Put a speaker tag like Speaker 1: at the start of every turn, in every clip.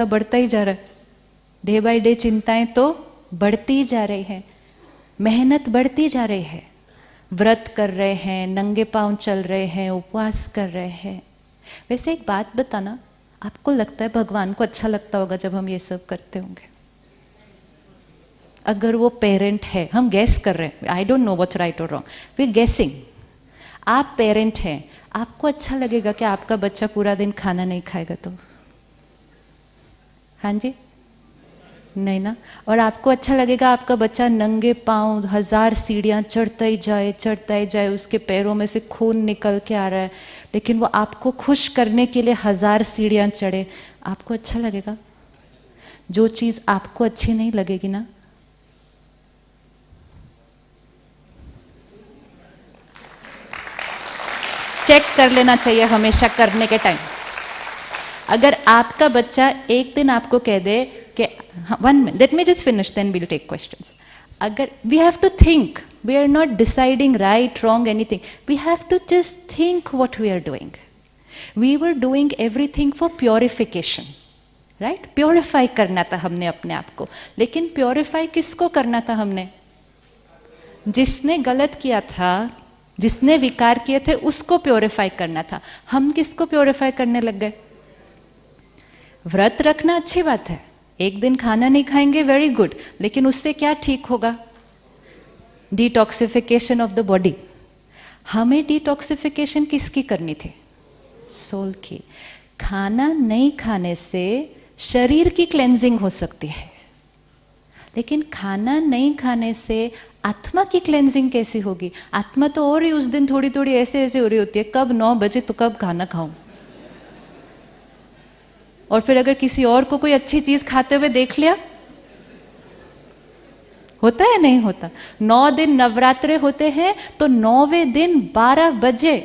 Speaker 1: बढ़ता ही जा रहा है, डे बाय डे चिंताएं तो बढ़ती ही जा रही है, मेहनत बढ़ती जा रही है, व्रत कर रहे हैं, नंगे पांव चल रहे हैं, उपवास कर रहे हैं। वैसे एक बात बताना, आपको लगता है भगवान को अच्छा लगता होगा जब हम ये सब करते होंगे? अगर वो पेरेंट है, हम गैस कर रहे हैं, I don't know what's right और रॉन्ग, वी गेसिंग, आप पेरेंट हैं, आपको अच्छा लगेगा कि आपका बच्चा पूरा दिन खाना नहीं खाएगा तो? हाँ जी, नहीं ना। और आपको अच्छा लगेगा आपका बच्चा नंगे पांव 1000 सीढ़ियां चढ़ता ही जाए, उसके पैरों में से खून निकल के आ रहा है, लेकिन वो आपको खुश करने के लिए 1000 सीढ़ियां चढ़े, आपको अच्छा लगेगा? जो चीज आपको अच्छी नहीं लगेगी ना, चेक कर लेना चाहिए हमेशा करने के टाइम। अगर आपका बच्चा एक दिन आपको कह दे कि one minute, let me just finish, then we'll take questions. अगर we have to think, we are not deciding right wrong anything, we have to just think what we are doing. We were doing everything for purification, right? Purify करना था हमने अपने आप को, लेकिन purify किसको करना था हमने? जिसने गलत किया था, जिसने विकार किए थे, उसको प्योरीफाई करना था। हम किसको प्योरीफाई करने लग गए? व्रत रखना अच्छी बात है, एक दिन खाना नहीं खाएंगे, वेरी गुड, लेकिन उससे क्या ठीक होगा? Detoxification of the body. हमें डिटॉक्सिफिकेशन किसकी करनी थी? सोल की। खाना नहीं खाने से शरीर की क्लेंजिंग हो सकती है, लेकिन खाना नहीं खाने से आत्मा की क्लेंजिंग कैसी होगी? आत्मा तो और ही उस दिन थोड़ी थोड़ी ऐसे ऐसे हो रही होती है, कब 9 बजे तो कब खाना खाऊं। और फिर अगर किसी और को कोई अच्छी चीज खाते हुए देख लिया, होता है नहीं होता? 9 दिन नवरात्रे होते हैं तो 9वें दिन 12 बजे,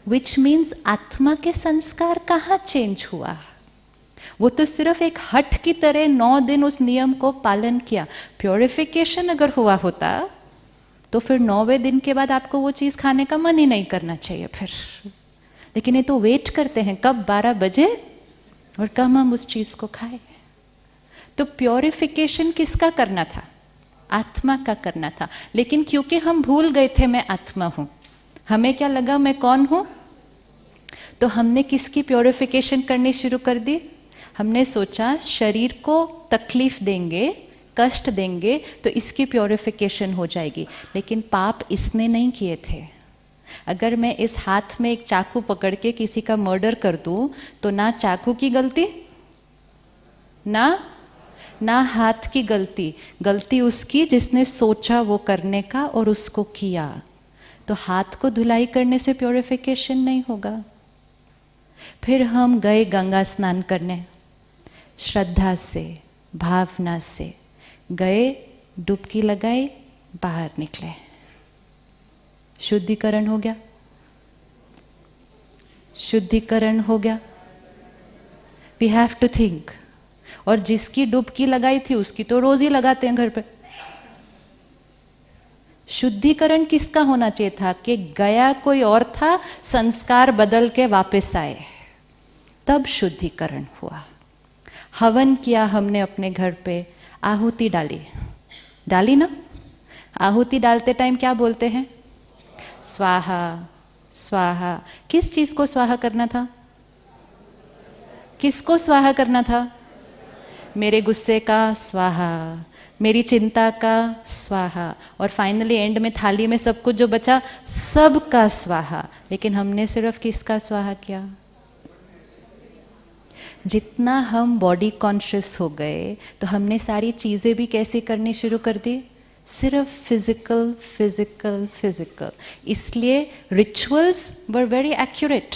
Speaker 1: विच मीन्स आत्मा के संस्कार कहाँ चेंज हुआ? वो तो सिर्फ एक हट की तरह 9 दिन उस नियम को पालन किया। प्योरिफिकेशन अगर हुआ होता तो फिर 9वें दिन के बाद आपको वो चीज खाने का मन ही नहीं करना चाहिए फिर। लेकिन ये तो वेट करते हैं कब 12 बजे और कब हम उस चीज को खाएं। तो प्योरिफिकेशन किसका करना था? आत्मा का करना था। लेकिन क्योंकि हम भूल गए थे मैं आत्मा हूं, हमें क्या लगा मैं कौन हूं, तो हमने किसकी प्योरिफिकेशन करनी शुरू कर दी? हमने सोचा शरीर को तकलीफ देंगे, कष्ट देंगे तो इसकी प्योरिफिकेशन हो जाएगी। लेकिन पाप इसने नहीं किए थे। अगर मैं इस हाथ में एक चाकू पकड़ के किसी का मर्डर कर दूं तो ना चाकू की गलती, ना हाथ की गलती, गलती उसकी जिसने सोचा वो करने का और उसको किया। तो हाथ को धुलाई करने से प्योरिफिकेशन नहीं होगा। फिर हम गए गंगा स्नान करने, श्रद्धा से, भावना से गए, डुबकी लगाई, बाहर निकले, शुद्धिकरण हो गया, शुद्धिकरण हो गया। We have to think. और जिसकी डुबकी लगाई थी उसकी तो रोज ही लगाते हैं घर पे। शुद्धिकरण किसका होना चाहिए था? कि गया कोई और था, संस्कार बदल के वापस आए, तब शुद्धिकरण हुआ। हवन किया हमने अपने घर पे, आहुति डाली ना। आहुति डालते टाइम क्या बोलते हैं? स्वाहा स्वाहा। किस चीज को स्वाहा करना था? किसको स्वाहा करना था? मेरे गुस्से का स्वाहा, मेरी चिंता का स्वाहा, और फाइनली एंड में थाली में सब कुछ जो बचा सब का स्वाहा। लेकिन हमने सिर्फ किसका स्वाहा किया? जितना हम बॉडी कॉन्शियस हो गए तो हमने सारी चीजें भी कैसे करनी शुरू कर दी? सिर्फ फिजिकल फिजिकल फिजिकल। इसलिए रिचुअल्स वर वेरी एक्यूरेट,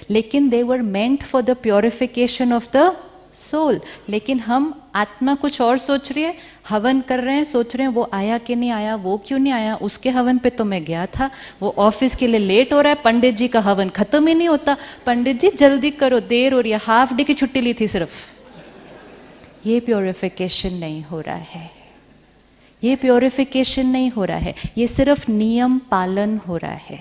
Speaker 1: लेकिन they were meant for the purification of the soul. लेकिन हम आत्मा कुछ और सोच रही है, हवन कर रहे हैं, सोच रहे हैं वो आया कि नहीं आया, वो क्यों नहीं आया, उसके हवन पे तो मैं गया था, वो ऑफिस के लिए लेट हो रहा है, पंडित जी का हवन खत्म ही नहीं होता, पंडित जी जल्दी करो, देर हो रही है, हाफ डे की छुट्टी ली थी सिर्फ। ये प्योरिफिकेशन नहीं हो रहा है, ये प्योरिफिकेशन नहीं हो रहा है, ये सिर्फ नियम पालन हो रहा है।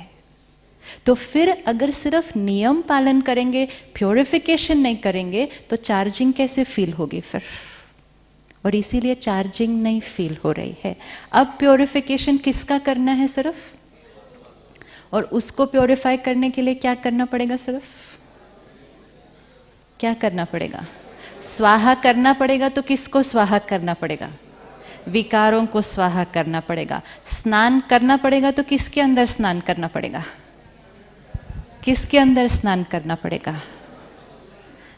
Speaker 1: तो फिर अगर सिर्फ नियम पालन करेंगे, प्योरिफिकेशन नहीं करेंगे, तो चार्जिंग कैसे फील होगी फिर? और इसीलिए चार्जिंग नहीं फील हो रही है। अब प्योरिफिकेशन किसका करना है सिर्फ? और उसको प्योरीफाई करने के लिए क्या करना पड़ेगा? सिर्फ क्या करना पड़ेगा? स्वाहा करना पड़ेगा। तो किसको स्वाहा करना पड़ेगा? विकारों को स्वाहा करना पड़ेगा। स्नान करना पड़ेगा। तो किसके अंदर स्नान करना पड़ेगा? किसके अंदर स्नान करना पड़ेगा?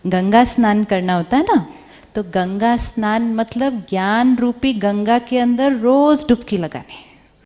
Speaker 1: गंगा स्नान करना होता है ना। तो गंगा स्नान मतलब ज्ञान रूपी गंगा के अंदर रोज डुबकी लगाने।